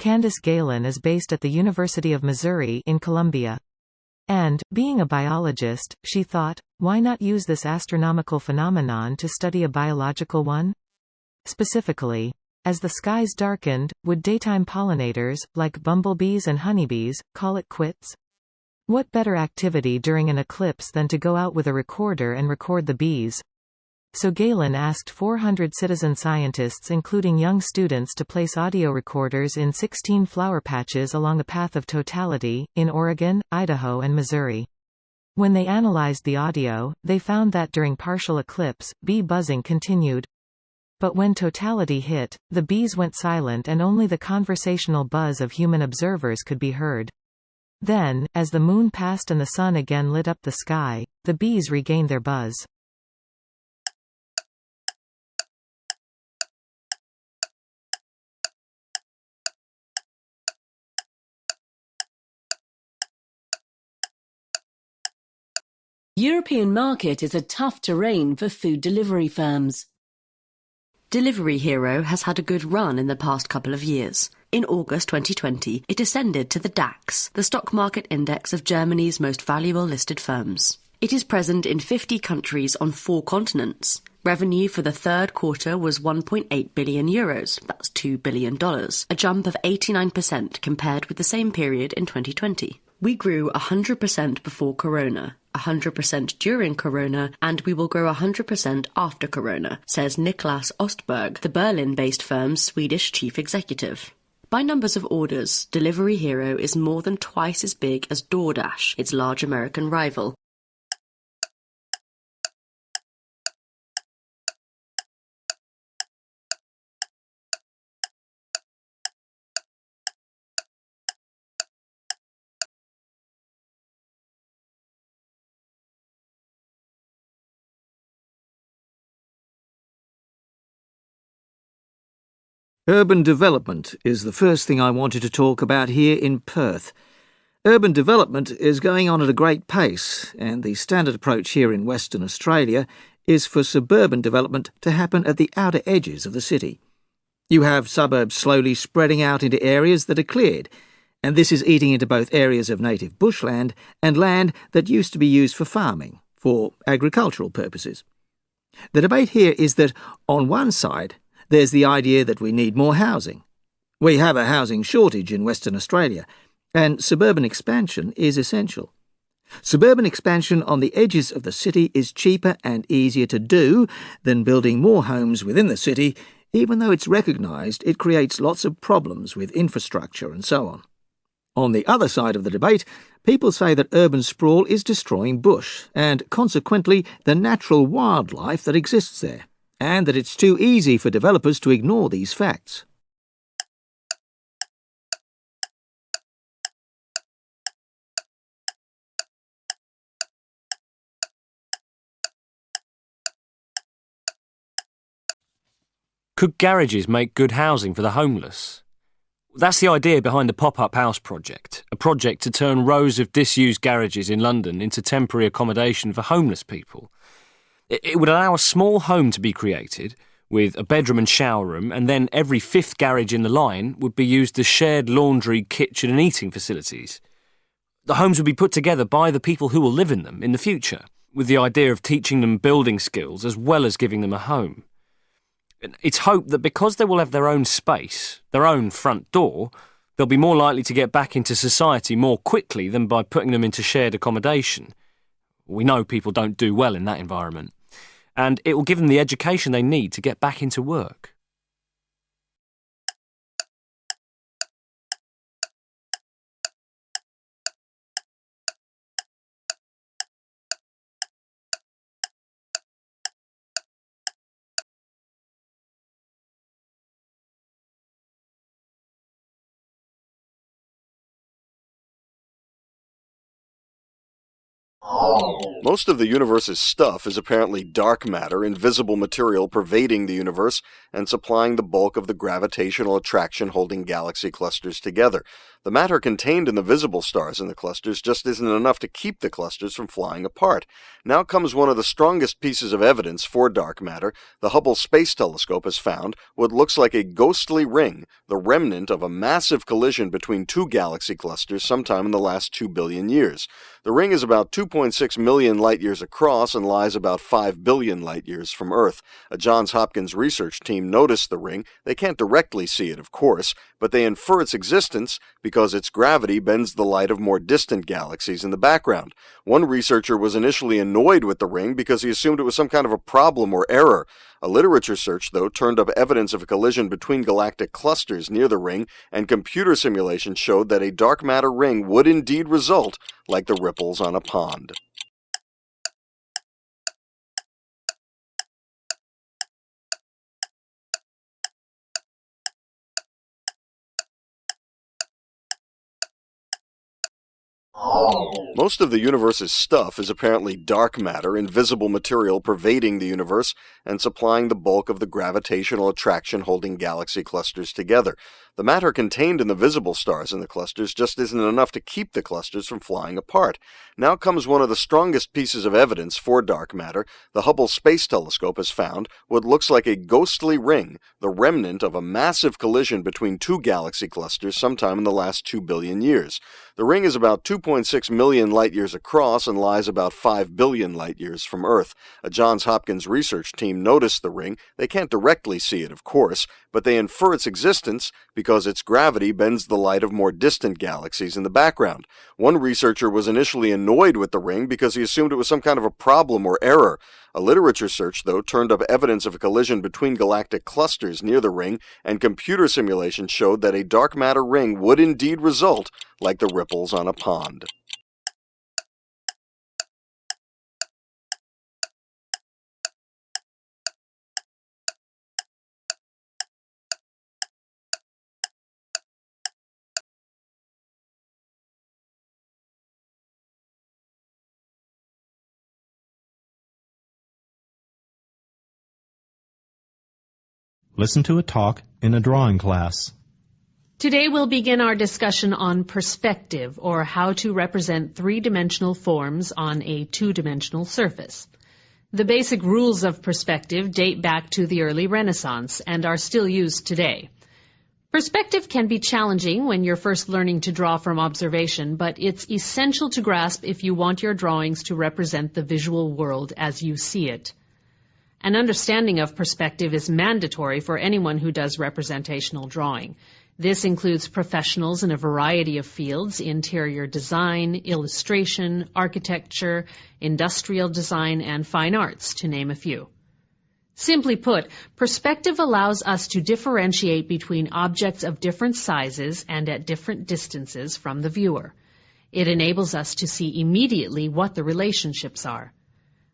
Candace Galen is based at the University of Missouri in Columbia. And, being a biologist, she thought, why not use this astronomical phenomenon to study a biological one? Specifically, as the skies darkened, would daytime pollinators, like bumblebees and honeybees, call it quits? What better activity during an eclipse than to go out with a recorder and record the bees? So Galen asked 400 citizen scientists including young students to place audio recorders in 16 flower patches along a path of totality, in Oregon, Idaho and Missouri. When they analyzed the audio, they found that during partial eclipse, bee buzzing continued. But when totality hit, the bees went silent and only the conversational buzz of human observers could be heard. Then, as the moon passed and the sun again lit up the sky, the bees regained their buzz. European market is a tough terrain for food delivery firms. Delivery Hero has had a good run in the past couple of years. In August 2020, it ascended to the DAX, the stock market index of Germany's most valuable listed firms. It is present in 50 countries on 4 continents. Revenue for the third quarter was €1.8 billion, that's $2 billion, a jump of 89% compared with the same period in 2020. We grew 100% before Corona, 100% during Corona, and we will grow 100% after Corona, says Niklas Ostberg, the Berlin-based firm's Swedish chief executive. By numbers of orders, Delivery Hero is more than twice as big as DoorDash, its large American rival. Urban development is the first thing I wanted to talk about here in Perth. Urban development is going on at a great pace, and the standard approach here in Western Australia is for suburban development to happen at the outer edges of the city. You have suburbs slowly spreading out into areas that are cleared, and this is eating into both areas of native bushland and land that used to be used for farming, for agricultural purposes. The debate here is that, on one side, there's the idea that we need more housing. We have a housing shortage in Western Australia, and suburban expansion is essential. Suburban expansion on the edges of the city is cheaper and easier to do than building more homes within the city, even though it's recognised it creates lots of problems with infrastructure and so on. On the other side of the debate, people say that urban sprawl is destroying bush, and consequently the natural wildlife that exists there, and that it's too easy for developers to ignore these facts. Could garages make good housing for the homeless? That's the idea behind the Pop-Up House project, a project to turn rows of disused garages in London into temporary accommodation for homeless people. It would allow a small home to be created, with a bedroom and shower room, and then every 5th garage in the line would be used as shared laundry, kitchen and eating facilities. The homes would be put together by the people who will live in them in the future, with the idea of teaching them building skills as well as giving them a home. It's hoped that because they will have their own space, their own front door, they'll be more likely to get back into society more quickly than by putting them into shared accommodation. We know people don't do well in that environment. And it will give them the education they need to get back into work. Most of the universe's stuff is apparently dark matter, invisible material pervading the universe and supplying the bulk of the gravitational attraction holding galaxy clusters together. The matter contained in the visible stars in the clusters just isn't enough to keep the clusters from flying apart. Now comes one of the strongest pieces of evidence for dark matter. The Hubble Space Telescope has found what looks like a ghostly ring, the remnant of a massive collision between two galaxy clusters sometime in the last 2 billion years. The ring is about 2.6 million light-years across and lies about 5 billion light-years from Earth. A Johns Hopkins research team noticed the ring. They can't directly see it, of course, but they infer its existence because its gravity bends the light of more distant galaxies in the background. One researcher was initially annoyed with the ring because he assumed it was some kind of a problem or error. A literature search, though, turned up evidence of a collision between galactic clusters near the ring, and computer simulations showed that a dark matter ring would indeed result like the ripples on a pond. Most of the universe's stuff is apparently dark matter, invisible material pervading the universe and supplying the bulk of the gravitational attraction holding galaxy clusters together. The matter contained in the visible stars in the clusters just isn't enough to keep the clusters from flying apart. Now comes one of the strongest pieces of evidence for dark matter. The Hubble Space Telescope has found what looks like a ghostly ring, the remnant of a massive collision between two galaxy clusters sometime in the last 2 billion years. The ring is about 2.6 million light-years across and lies about 5 billion light-years from Earth. A Johns Hopkins research team noticed the ring. They can't directly see it, of course, but they infer its existence because its gravity bends the light of more distant galaxies in the background. One researcher was initially annoyed with the ring because he assumed it was some kind of a problem or error. A literature search, though, turned up evidence of a collision between galactic clusters near the ring, and computer simulations showed that a dark matter ring would indeed result like the ripples on a pond. Listen to a talk in a drawing class. Today we'll begin our discussion on perspective, or how to represent three-dimensional forms on a two-dimensional surface. The basic rules of perspective date back to the early Renaissance and are still used today. Perspective can be challenging when you're first learning to draw from observation, but it's essential to grasp if you want your drawings to represent the visual world as you see it. An understanding of perspective is mandatory for anyone who does representational drawing. This includes professionals in a variety of fields: interior design, illustration, architecture, industrial design, and fine arts, to name a few. Simply put, perspective allows us to differentiate between objects of different sizes and at different distances from the viewer. It enables us to see immediately what the relationships are.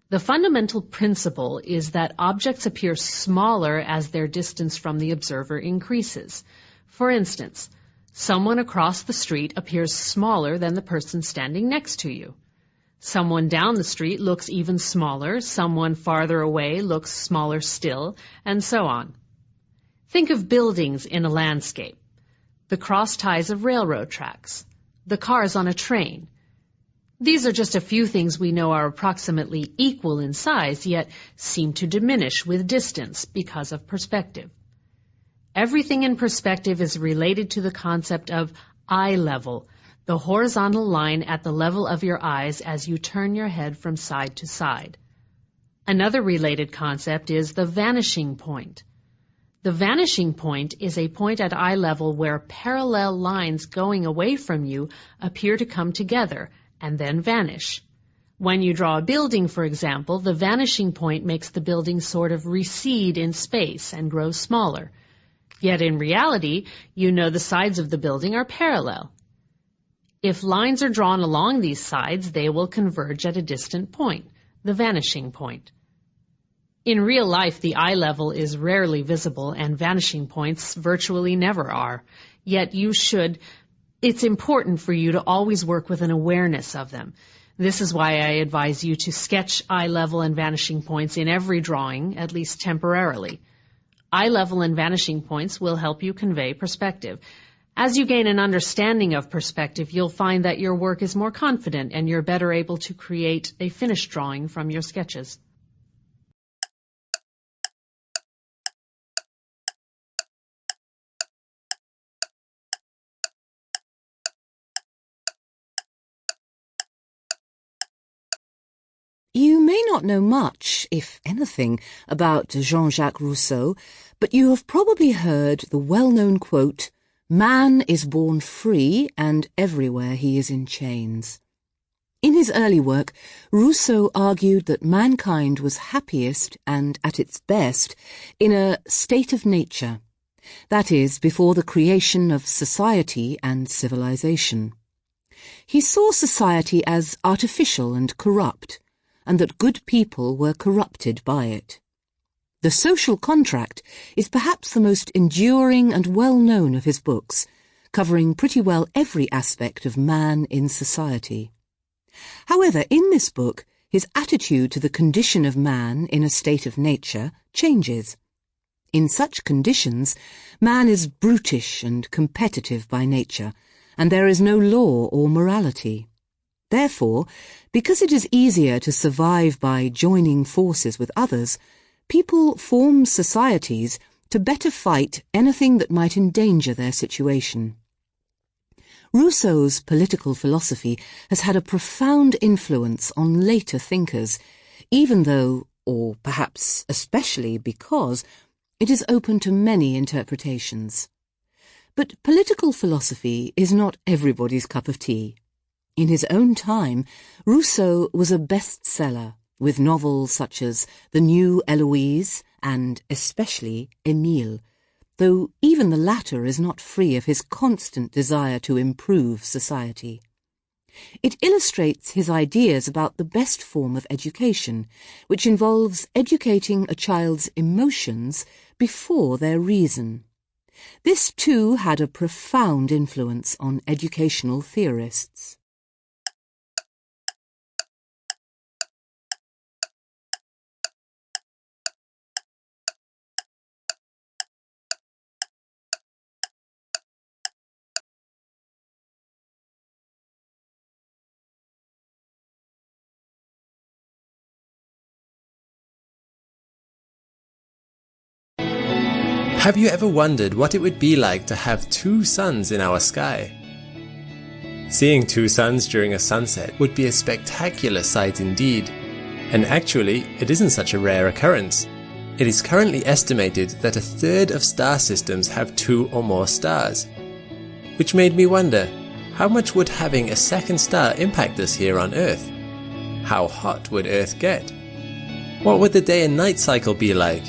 The fundamental principle is that objects appear smaller as their distance from the observer increases. For instance, someone across the street appears smaller than the person standing next to you. Someone down the street looks even smaller, someone farther away looks smaller still, and so on. Think of buildings in a landscape, the cross ties of railroad tracks, the cars on a train. These are just a few things we know are approximately equal in size, yet seem to diminish with distance because of perspective. Everything in perspective is related to the concept of eye level, the horizontal line at the level of your eyes as you turn your head from side to side. Another related concept is the vanishing point. The vanishing point is a point at eye level where parallel lines going away from you appear to come together and then vanish. When you draw a building, for example, the vanishing point makes the building sort of recede in space and grow smaller. Yet in reality, you know the sides of the building are parallel. If lines are drawn along these sides, they will converge at a distant point, the vanishing point. In real life, the eye level is rarely visible and vanishing points virtually never are. Yet it's important for you to always work with an awareness of them. This is why I advise you to sketch eye level and vanishing points in every drawing, at least temporarily. Eye level and vanishing points will help you convey perspective. As you gain an understanding of perspective, you'll find that your work is more confident and you're better able to create a finished drawing from your sketches. You may not know much, if anything, about Jean-Jacques Rousseau, but you have probably heard the well-known quote, "Man is born free, and everywhere he is in chains." In his early work, Rousseau argued that mankind was happiest and at its best in a state of nature, that is, before the creation of society and civilization. He saw society as artificial and corrupt, and that good people were corrupted by it. The Social Contract is perhaps the most enduring and well-known of his books, covering pretty well every aspect of man in society. However, in this book, his attitude to the condition of man in a state of nature changes. In such conditions, man is brutish and competitive by nature, and there is no law or morality. Therefore, because it is easier to survive by joining forces with others, people form societies to better fight anything that might endanger their situation. Rousseau's political philosophy has had a profound influence on later thinkers, even though, or perhaps especially because, it is open to many interpretations. But political philosophy is not everybody's cup of tea. In his own time, Rousseau was a bestseller, with novels such as The New Eloise and especially Émile, though even the latter is not free of his constant desire to improve society. It illustrates his ideas about the best form of education, which involves educating a child's emotions before their reason. This too had a profound influence on educational theorists. Have you ever wondered what it would be like to have two suns in our sky? Seeing two suns during a sunset would be a spectacular sight indeed, and actually it isn't such a rare occurrence. It is currently estimated that a third of star systems have two or more stars, which made me wonder, how much would having a second star impact us here on Earth? How hot would Earth get? What would the day and night cycle be like?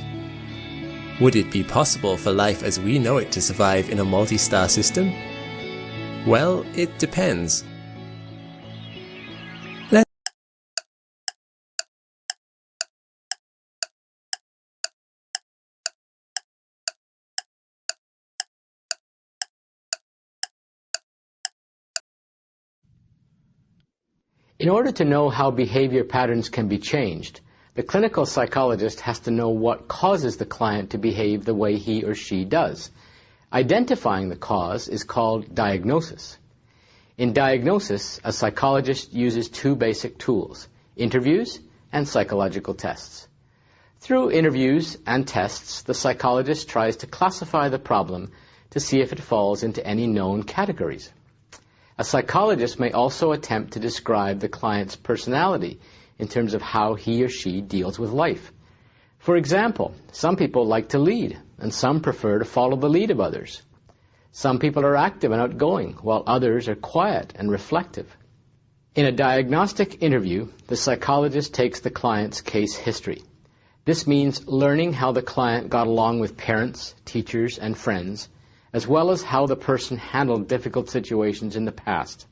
Would it be possible for life as we know it to survive in a multi-star system? Well, it depends. In order to know how behavior patterns can be changed, the clinical psychologist has to know what causes the client to behave the way he or she does. Identifying the cause is called diagnosis. In diagnosis, a psychologist uses two basic tools, interviews and psychological tests. Through interviews and tests, the psychologist tries to classify the problem to see if it falls into any known categories. A psychologist may also attempt to describe the client's personality in terms of how he or she deals with life. For example, some people like to lead, and some prefer to follow the lead of others. Some people are active and outgoing, while others are quiet and reflective. In a diagnostic interview, the psychologist takes the client's case history. This means learning how the client got along with parents, teachers, and friends, as well as how the person handled difficult situations in the past.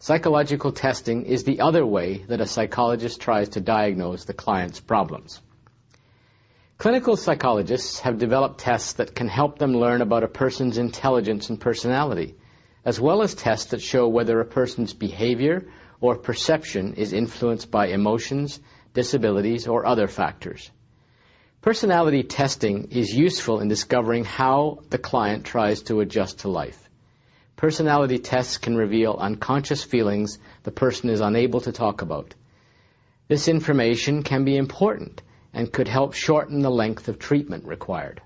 Psychological testing is the other way that a psychologist tries to diagnose the client's problems. Clinical psychologists have developed tests that can help them learn about a person's intelligence and personality, as well as tests that show whether a person's behavior or perception is influenced by emotions, disabilities, or other factors. Personality testing is useful in discovering how the client tries to adjust to life. Personality tests can reveal unconscious feelings the person is unable to talk about. This information can be important and could help shorten the length of treatment required.